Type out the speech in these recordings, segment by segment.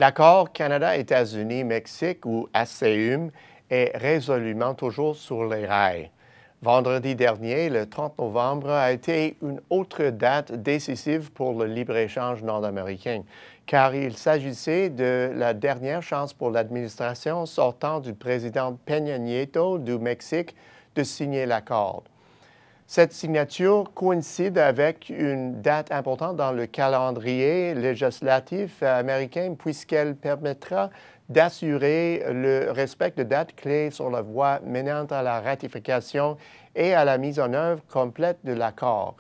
L'accord Canada-États-Unis-Mexique, ou ACUM, est résolument toujours sur les rails. Vendredi dernier, le 30 novembre, a été une autre date décisive pour le libre-échange nord-américain, car il s'agissait de la dernière chance pour l'administration sortant du président Peña Nieto du Mexique de signer l'accord. Cette signature coïncide avec une date importante dans le calendrier législatif américain puisqu'elle permettra d'assurer le respect de dates clés sur la voie menant à la ratification et à la mise en œuvre complète de l'accord.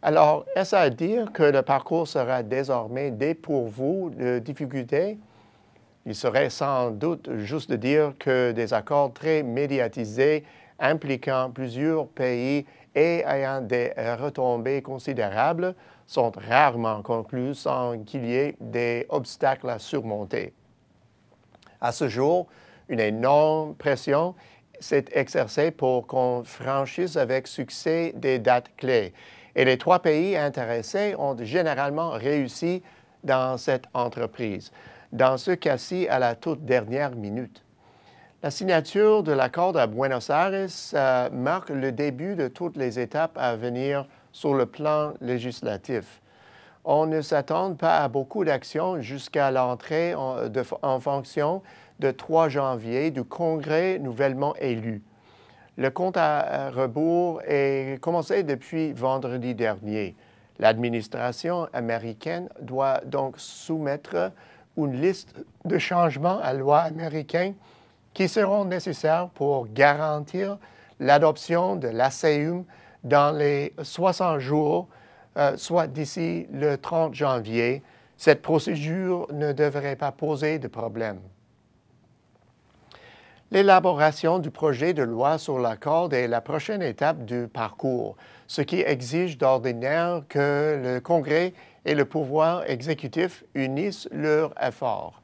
Alors, est-ce à dire que le parcours sera désormais dépourvu de difficultés? Il serait sans doute juste de dire que des accords très médiatisés impliquant plusieurs pays et ayant des retombées considérables sont rarement conclus sans qu'il y ait des obstacles à surmonter. À ce jour, une énorme pression s'est exercée pour qu'on franchisse avec succès des dates clés. Et les trois pays intéressés ont généralement réussi dans cette entreprise, dans ce cas-ci à la toute dernière minute. La signature de l'accord à Buenos Aires marque le début de toutes les étapes à venir sur le plan législatif. On ne s'attend pas à beaucoup d'actions jusqu'à l'entrée en fonction de 3 janvier du Congrès nouvellement élu. Le compte à rebours est commencé depuis vendredi dernier. L'administration américaine doit donc soumettre une liste de changements à la loi américaine qui seront nécessaires pour garantir l'adoption de l'ACUM dans les 60 jours, soit d'ici le 30 janvier. Cette procédure ne devrait pas poser de problème. L'élaboration du projet de loi sur l'accord est la prochaine étape du parcours, ce qui exige d'ordinaire que le Congrès et le pouvoir exécutif unissent leurs efforts.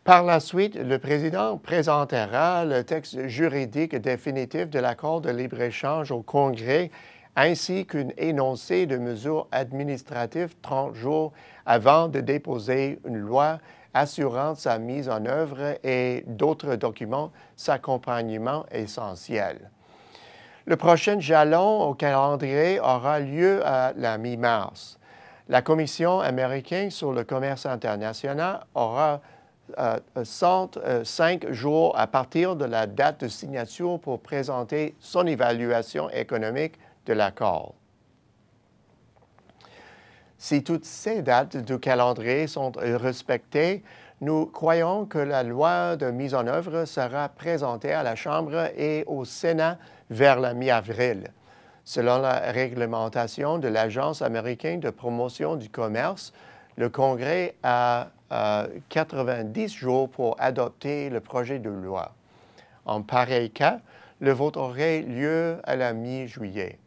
Par la suite, le président présentera le texte juridique définitif de l'accord de libre-échange au Congrès ainsi qu'un énoncé de mesures administratives 30 jours avant de déposer une loi assurant sa mise en œuvre et d'autres documents d'accompagnement essentiels. Le prochain jalon au calendrier aura lieu à la mi-mars. La Commission américaine sur le commerce international aura 105 jours à partir de la date de signature pour présenter son évaluation économique de l'accord. Si toutes ces dates du calendrier sont respectées, nous croyons que la loi de mise en œuvre sera présentée à la Chambre et au Sénat vers la mi-avril. Selon la réglementation de l'Agence américaine de promotion du commerce, le Congrès a 90 jours pour adopter le projet de loi. En pareil cas, le vote aurait lieu à la mi-juillet.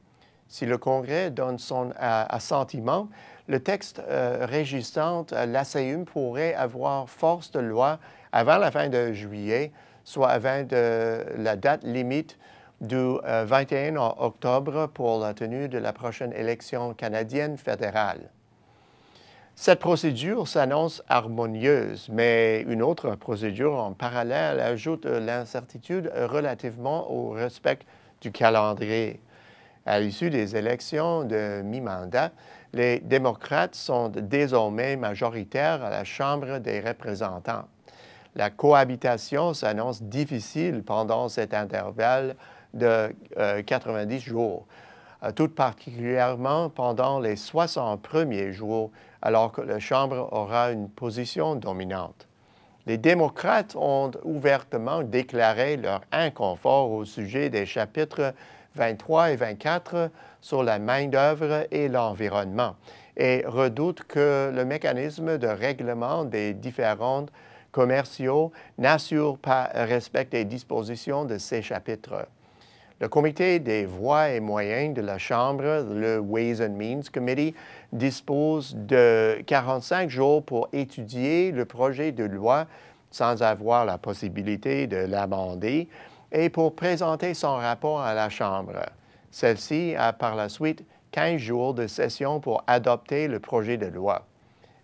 Si le Congrès donne son assentiment, le texte régissant l'ACUM pourrait avoir force de loi avant la fin de juillet, soit avant la date limite du 21 octobre pour la tenue de la prochaine élection canadienne fédérale. Cette procédure s'annonce harmonieuse, mais une autre procédure en parallèle ajoute l'incertitude relativement au respect du calendrier. À l'issue des élections de mi-mandat, les démocrates sont désormais majoritaires à la Chambre des représentants. La cohabitation s'annonce difficile pendant cet intervalle de 90 jours, tout particulièrement pendant les 60 premiers jours, alors que la Chambre aura une position dominante. Les démocrates ont ouvertement déclaré leur inconfort au sujet des chapitres 23 et 24 sur la main-d'œuvre et l'environnement et redoutent que le mécanisme de règlement des différends commerciaux n'assure pas le respect des dispositions de ces chapitres. Le Comité des voies et moyens de la Chambre, le Ways and Means Committee, dispose de 45 jours pour étudier le projet de loi sans avoir la possibilité de l'amender et pour présenter son rapport à la Chambre. Celle-ci a par la suite 15 jours de session pour adopter le projet de loi.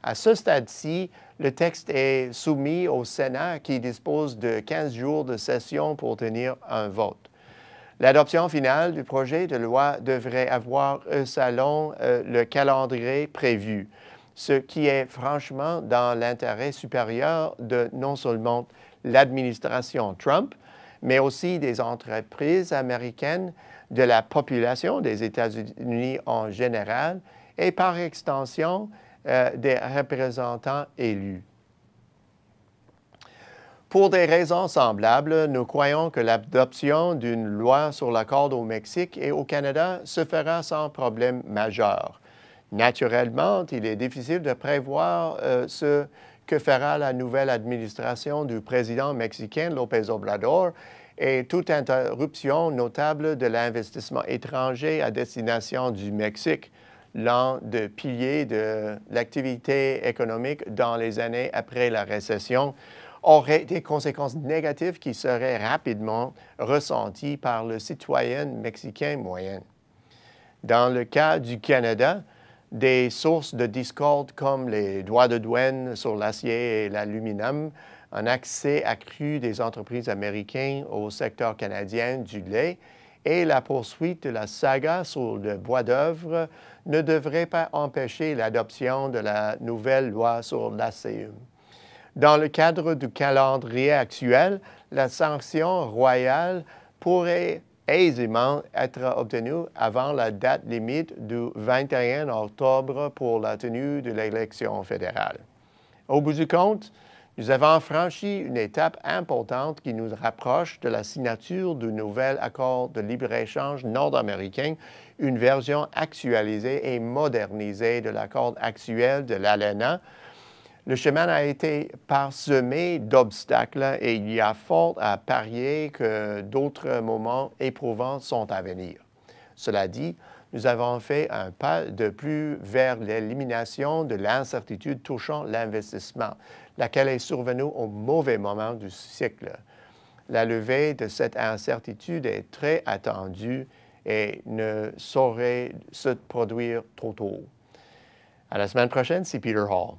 À ce stade-ci, Le texte est soumis au Sénat qui dispose de 15 jours de session pour tenir un vote. L'adoption finale du projet de loi devrait avoir selon le calendrier prévu, ce qui est franchement dans l'intérêt supérieur de non seulement l'administration Trump, mais aussi des entreprises américaines, de la population des États-Unis en général et par extension des représentants élus. Pour des raisons semblables, nous croyons que l'adoption d'une loi sur l'accord au Mexique et au Canada se fera sans problème majeur. Naturellement, il est difficile de prévoir ce que fera la nouvelle administration du président mexicain López Obrador et toute interruption notable de l'investissement étranger à destination du Mexique, l'un des piliers de l'activité économique dans les années après la récession, aurait des conséquences négatives qui seraient rapidement ressenties par le citoyen mexicain moyen. Dans le cas du Canada, des sources de discorde comme les droits de douane sur l'acier et l'aluminium, un accès accru des entreprises américaines au secteur canadien du lait et la poursuite de la saga sur le bois d'œuvre ne devraient pas empêcher l'adoption de la nouvelle loi sur l'ACE. Dans le cadre du calendrier actuel, la sanction royale pourrait aisément être obtenue avant la date limite du 21 octobre pour la tenue de l'élection fédérale. Au bout du compte, nous avons franchi une étape importante qui nous rapproche de la signature du nouvel accord de libre-échange nord-américain, une version actualisée et modernisée de l'accord actuel de l'ALENA. Le chemin a été parsemé d'obstacles et il y a fort à parier que d'autres moments éprouvants sont à venir. Cela dit, nous avons fait un pas de plus vers l'élimination de l'incertitude touchant l'investissement, laquelle est survenue au mauvais moment du cycle. La levée de cette incertitude est très attendue et ne saurait se produire trop tôt. À la semaine prochaine, c'est Peter Hall.